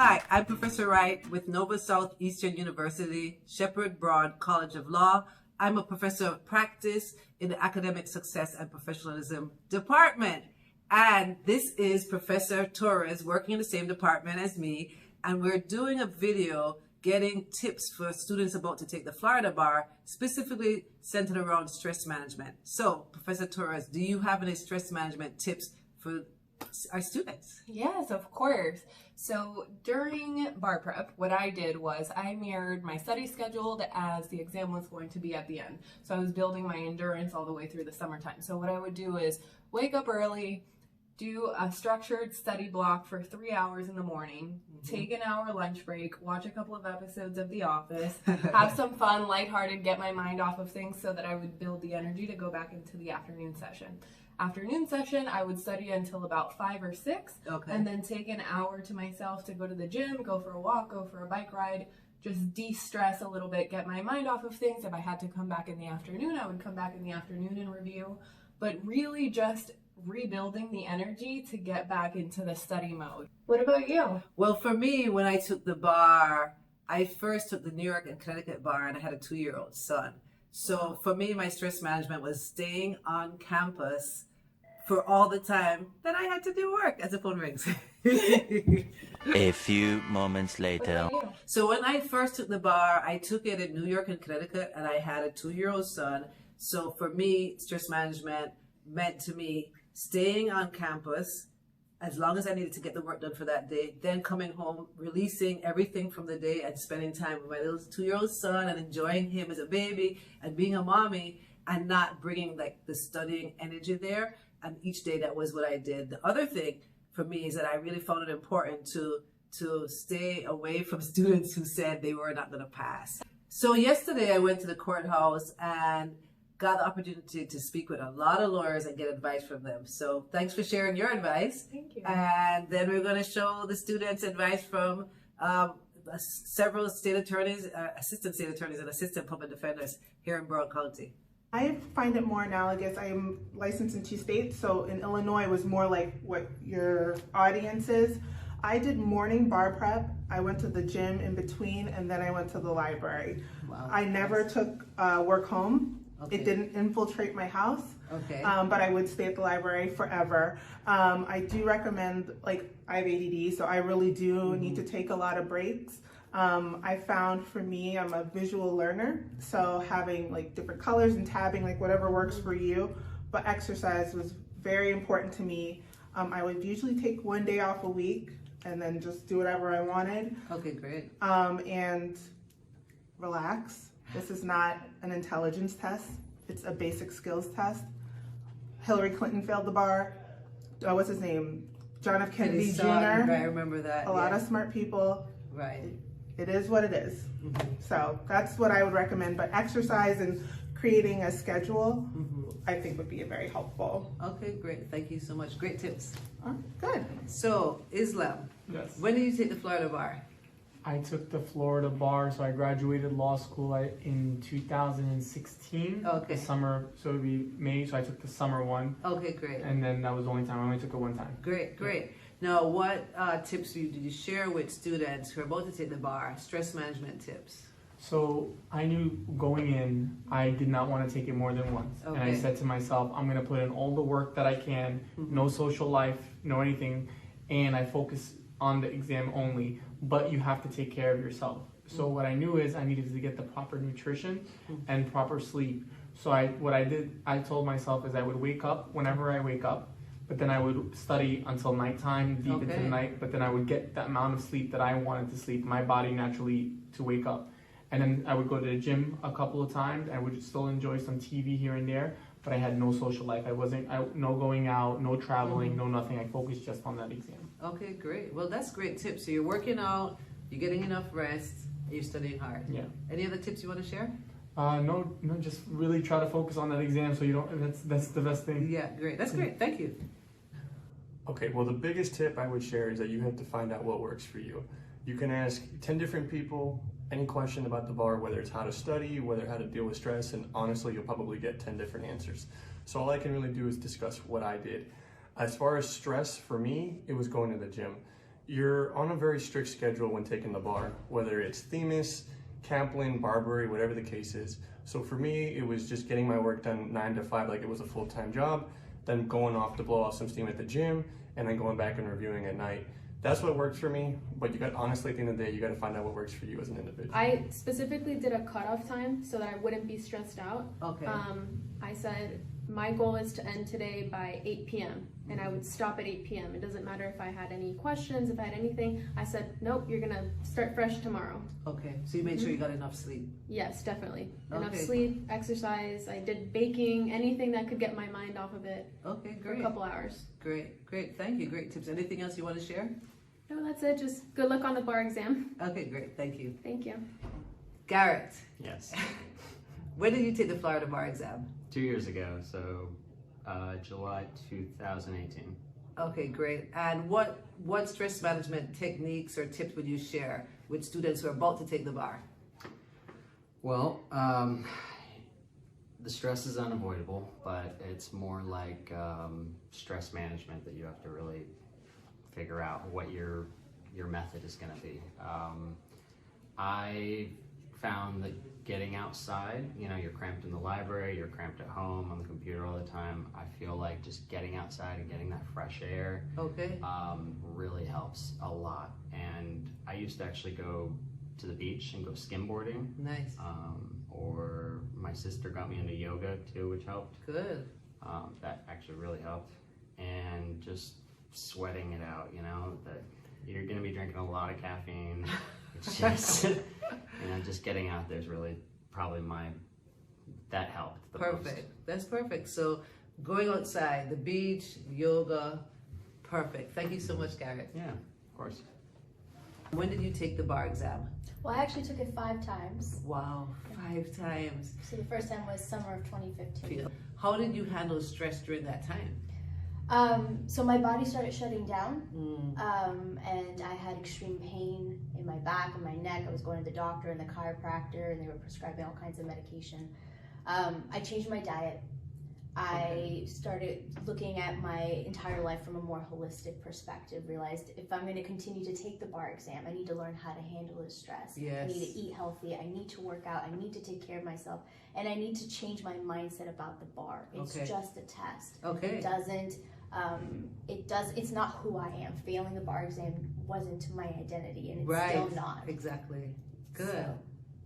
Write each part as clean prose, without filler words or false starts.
Hi, I'm Professor Wright with Nova Southeastern University, Shepherd Broad College of Law. I'm a professor of practice in the Academic Success and Professionalism Department. And this is Professor Torres working in the same department as me. And we're doing a video getting tips for students about to take the Florida bar, specifically centered around stress management. So, Professor Torres, do you have any stress management tips for our students? Yes, of course. So during bar prep, what I did was I mirrored my study schedule as the exam was going to be at the end. So I was building my endurance all the way through the summertime. So what I would do is wake up early, do a structured study block for 3 hours in the morning, take an hour lunch break, watch a couple of episodes of The Office, have some fun, lighthearted, get my mind off of things so that I would build the energy to go back into the afternoon session. Afternoon session, I would study until about 5 or 6, and then take an hour to myself to go to the gym, go for a walk, go for a bike ride, just de-stress a little bit, get my mind off of things. If I had to come back in the afternoon, I would come back in the afternoon and review, but really just rebuilding the energy to get back into the study mode. What about you? Well, for me, when I took the bar, I first took the New York and Connecticut bar, and I had a 2-year-old son. So for me, my stress management was staying on campus for all the time that I had to do work as the phone rings. A few moments later. So when I first took the bar, I took it in New York and Connecticut, and I had a 2-year-old son. So for me, stress management meant to me staying on campus as long as I needed to get the work done for that day, then coming home, releasing everything from the day and spending time with my little 2-year-old son and enjoying him as a baby and being a mommy and not bringing like the studying energy there. And each day that was what I did. The other thing for me is that I really found it important to stay away from students who said they were not going to pass. So yesterday I went to the courthouse and got the opportunity to speak with a lot of lawyers and get advice from them. So thanks for sharing your advice. Thank you. And then we're going to show the students advice from several state attorneys, assistant state attorneys, and assistant public defenders here in Broad County. I find it more analogous. I am licensed in 2 states, so in Illinois it was more like what your audience is. I did morning bar prep, I went to the gym in between, and then I went to the library. Wow. I never took work home. Okay. It didn't infiltrate my house, Okay. but I would stay at the library forever. I do recommend, like, I have ADD, so I really do need to take a lot of breaks. I found for me, I'm a visual learner, so having like different colors and tabbing, like whatever works for you, but exercise was very important to me. I would usually take 1 day off a week and then just do whatever I wanted. Okay, great. And relax. This is not an intelligence test, it's a basic skills test. Hillary Clinton failed the bar. What's his name? John F. Kennedy Jr. Right, I remember that. A lot of smart people. Right. It is what it is. So that's what I would recommend. But exercise and creating a schedule, I think would be very helpful. Okay, great. Thank you so much. Great tips. Good. So, Islam, Yes. when did you take the Florida bar? I took the Florida bar, so I graduated law school in 2016. Okay. The summer, so it would be May, so I took the summer one, Okay, great. and then that was the only time. I only took it one time. Great, great. Now, what tips did you share with students who are about to take the bar, stress management tips? So I knew going in, I did not want to take it more than once. And I Okay. said to myself, I'm going to put in all the work that I can, no social life, no anything, and I focus on the exam only, but you have to take care of yourself. So what I knew is I needed to get the proper nutrition and proper sleep. So what I did, I told myself is I would wake up whenever I wake up, but then I would study until nighttime, deep into the night, but then I would get the amount of sleep that I wanted to sleep, my body naturally to wake up. And then I would go to the gym a couple of times. I would still enjoy some TV here and there, but I had no social life. No going out, no traveling, no nothing. I focused just on that exam. Okay, great. Well, that's great tips. So you're working out, you're getting enough rest, and you're studying hard. Yeah. Any other tips you want to share? No, just really try to focus on that exam so you don't, that's the best thing. Yeah, great. That's great. Thank you. Okay, well, the biggest tip I would share is that you have to find out what works for you. You can ask 10 different people any question about the bar, whether it's how to study, whether how to deal with stress, and honestly, you'll probably get 10 different answers. So all I can really do is discuss what I did. As far as stress, for me, it was going to the gym. you're on a very strict schedule when taking the bar, whether it's Themis, Kaplan, Barbary, whatever the case is. So for me, it was just getting my work done 9 to 5 like it was a full-time job, then going off to blow off some steam at the gym, and then going back and reviewing at night. That's what works for me, but honestly, at the end of the day, you got to find out what works for you as an individual. I specifically did a cutoff time so that I wouldn't be stressed out. Okay. I said my goal is to end today by 8 p.m. and I would stop at 8 p.m. It doesn't matter if I had any questions, if I had anything. I said, nope, you're gonna start fresh tomorrow. Okay, so you made sure you got enough sleep. Yes, definitely. Enough Okay. sleep, exercise. I did baking, anything that could get my mind off of it Okay, for a great. couple hours. Great. Thank you. Great tips. Anything else you want to share? No, that's it. Just good luck on the bar exam. Okay, great. Thank you. Thank you. Garrett, Yes, when did you take the Florida bar exam? 2 years ago, so July 2018. Okay, great. And what stress management techniques or tips would you share with students who are about to take the bar? Well, the stress is unavoidable, but it's more like stress management that you have to really figure out what your method is going to be. I found that getting outside, you're cramped in the library, you're cramped at home on the computer all the time. I feel like just getting outside and getting that fresh air Okay. really helps a lot. And I used to actually go to the beach and go skimboarding. Nice. Or my sister got me into yoga too, which helped. Good. That actually really helped. And just sweating it out, that you're gonna be drinking a lot of caffeine. It's just, just getting out there is really probably that helped the Perfect. most. That's perfect. So going outside, the beach, yoga, perfect. Thank you so much, Garrett. Yeah, of course. When did you take the bar exam? Well, I actually took it 5 times. Wow, 5 times. So the first time was summer of 2015. How did you handle stress during that time? So my body started shutting down, Mm. and I had extreme pain in my back and my neck. I was going to the doctor and the chiropractor, and they were prescribing all kinds of medication. I changed my diet. I started looking at my entire life from a more holistic perspective, realized if I'm going to continue to take the bar exam, I need to learn how to handle the stress. Yes. I need to eat healthy. I need to work out. I need to take care of myself. And I need to change my mindset about the bar. It's Okay. just a test. Okay. It's not who I am. Failing the bar exam wasn't my identity, and it's Right. still not. Exactly. Good. So,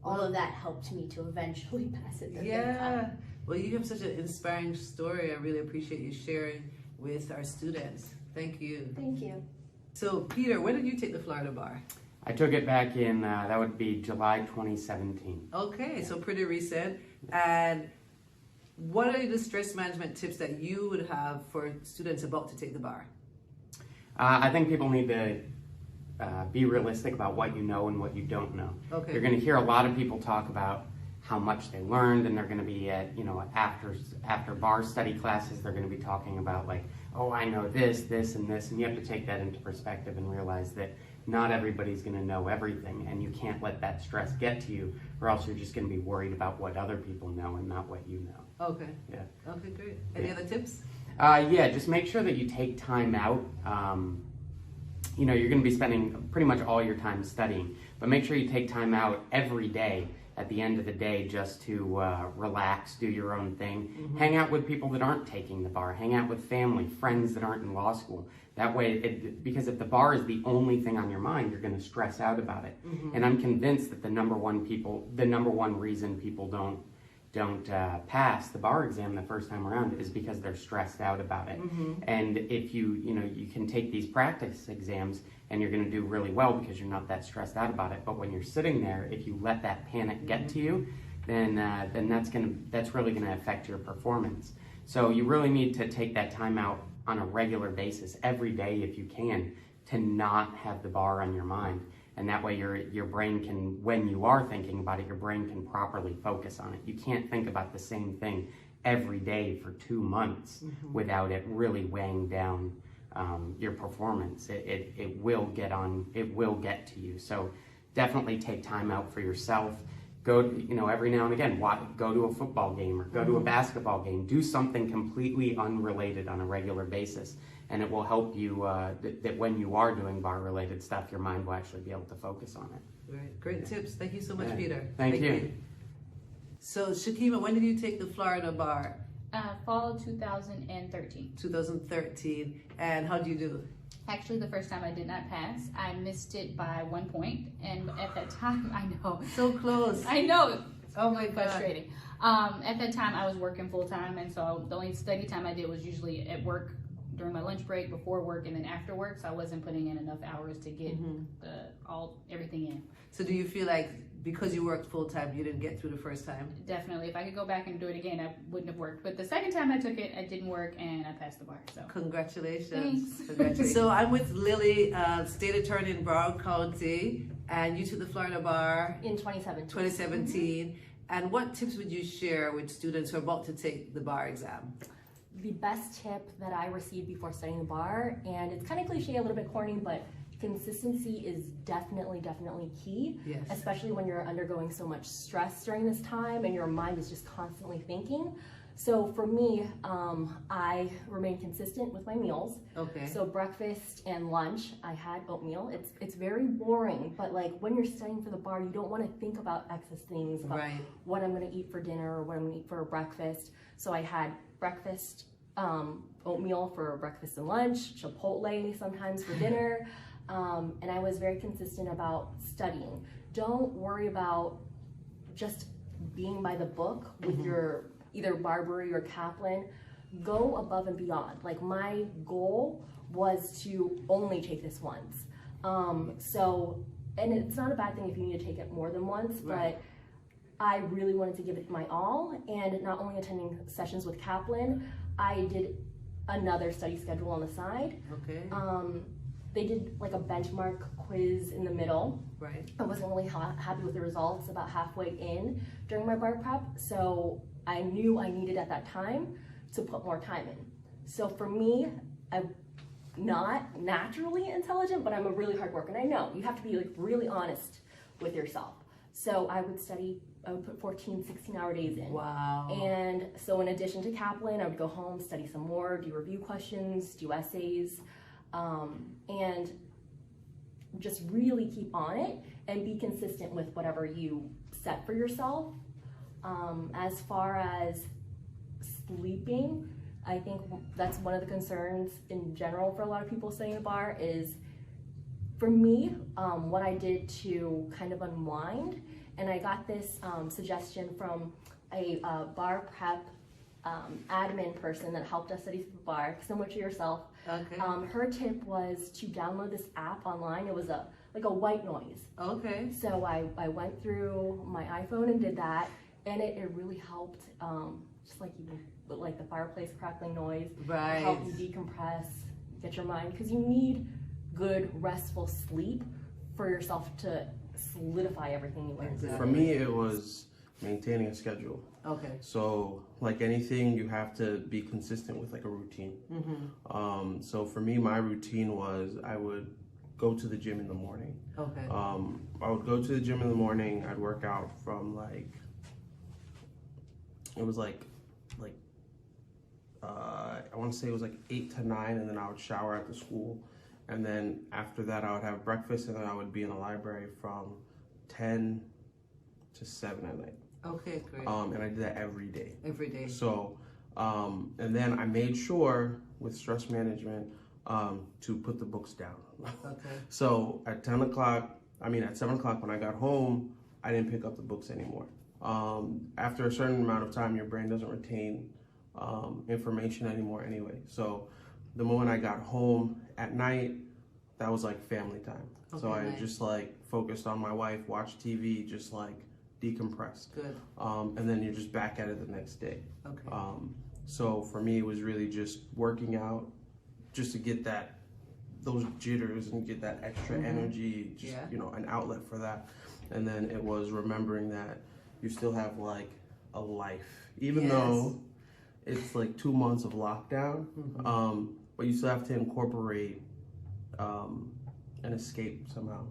all of that helped me to eventually pass it the third Yeah. time. Well, you have such an inspiring story. I really appreciate you sharing with our students. Thank you. Thank you. So, Peter, when did you take the Florida bar? I took it back in, that would be July 2017. Okay, so pretty recent. And what are the stress management tips that you would have for students about to take the bar? I think people need to be realistic about what you know and what you don't know. Okay. You're going to hear a lot of people talk about how much they learned, and they're going to be at, after bar study classes, they're going to be talking about like, oh, I know this, and this, and you have to take that into perspective and realize that not everybody's going to know everything, and you can't let that stress get to you, or else you're just going to be worried about what other people know and not what you know. Okay. Yeah. Okay, great. Any other tips? Yeah, just make sure that you take time out. You're going to be spending pretty much all your time studying, but make sure you take time out every day at the end of the day just to relax, do your own thing. Mm-hmm. Hang out with people that aren't taking the bar. Hang out with family, friends that aren't in law school. That way, because if the bar is the only thing on your mind, you're going to stress out about it. Mm-hmm. And I'm convinced that the number one reason people don't pass the bar exam the first time around is because they're stressed out about it. Mm-hmm. And if you can take these practice exams and you're going to do really well because you're not that stressed out about it. But when you're sitting there, if you let that panic get to you, then that's really going to affect your performance. So you really need to take that time out on a regular basis, every day if you can, to not have the bar on your mind. And that way your brain can, when you are thinking about it, your brain can properly focus on it. You can't think about the same thing every day for 2 months without it really weighing down your performance. It will get to you. So definitely take time out for yourself. go, every now and again, go to a football game or go to a basketball game. Do something completely unrelated on a regular basis, and it will help you that when you are doing bar-related stuff, your mind will actually be able to focus on it. Right. Great tips. Thank you so much, Yeah. Peter. Thank you. So, Shakima, when did you take the Florida bar? Fall 2013. 2013. And how did you do? Actually, the first time I did not pass. I missed it by 1 point, and at that time, I know. So close. I know. Oh my God. Frustrating. At that time, I was working full time, and so the only study time I did was usually at work during my lunch break, before work, and then after work. So I wasn't putting in enough hours to get everything in. So do you feel like because you worked full time, you didn't get through the first time? Definitely. If I could go back and do it again, I wouldn't have worked. But the second time I took it, it didn't work, and I passed the bar. So Congratulations. Thanks. Congratulations. So I'm with Lily, state attorney in Broward County, and you took the Florida bar in 2017. 2017. And what tips would you share with students who are about to take the bar exam? The best tip that I received before studying the bar, and it's kind of cliche, a little bit corny, but consistency is definitely key. Yes. Especially when you're undergoing so much stress during this time and your mind is just constantly thinking. So for me, I remain consistent with my meals. Okay. So breakfast and lunch, I had oatmeal. It's very boring, but like when you're studying for the bar, you don't want to think about excess things, about what I'm going to eat for dinner or what I'm going to eat for breakfast. So I had breakfast, oatmeal for breakfast and lunch, Chipotle sometimes for dinner, and I was very consistent about studying. Don't worry about just being by the book with your either Barbary or Kaplan. Go above and beyond. Like my goal was to only take this once. And it's not a bad thing if you need to take it more than once, but I really wanted to give it my all, and not only attending sessions with Kaplan, I did another study schedule on the side. Okay. They did like a benchmark quiz in the middle. Right. I wasn't really happy with the results about halfway in during my bar prep, so I knew I needed at that time to put more time in. So for me, I'm not naturally intelligent, but I'm a really hard worker, and I know you have to be like really honest with yourself. So I would put 14, 16-hour days in. Wow. And so in addition to Kaplan, I would go home, study some more, do review questions, do essays, and just really keep on it and be consistent with whatever you set for yourself. As far as sleeping, I think that's one of the concerns in general for a lot of people studying the bar is, for me, what I did to kind of unwind, and I got this suggestion from a bar prep admin person that helped us study for the bar, similar to yourself. Okay. Her tip was to download this app online. It was like a white noise. Okay. So I went through my iPhone and did that, and it really helped, just like even like the fireplace crackling noise. Right. Help you decompress, get your mind, because you need good restful sleep for yourself to solidify everything you learned. For me, it was maintaining a schedule. Okay. So like anything, you have to be consistent with like a routine. Mm-hmm. So for me, my routine was I would go to the gym in the morning. Okay. I would go to the gym in the morning. I'd work out from I want to say it was like 8 to 9, and then I would shower at the school. And then after that, I would have breakfast, and then I would be in the library from 10 to 7 at night. Okay, great. And I did that every day. Every day. So, and then I made sure with stress management to put the books down. Okay. So at 7 o'clock when I got home, I didn't pick up the books anymore. After a certain amount of time, your brain doesn't retain information anymore anyway. So the moment I got home at night, that was like family time. Okay, so I nice. just like focused on my wife, watched TV, just like decompressed. Good. And then you're just back at it the next day. Okay. So for me, it was really just working out, just to get those jitters and get that extra energy, just an outlet for that. And then it was remembering that you still have like a life, even though it's like 2 months of lockdown. But you still have to incorporate an escape somehow.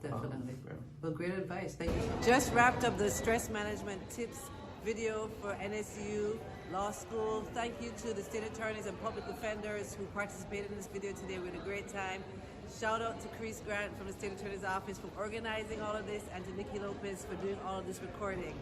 Definitely. Well, great advice. Thank you. Just wrapped up the stress management tips video for NSU Law School. Thank you to the state attorneys and public defenders who participated in this video today. We had a great time. Shout out to Chris Grant from the state attorney's office for organizing all of this, and to Nikki Lopez for doing all of this recording.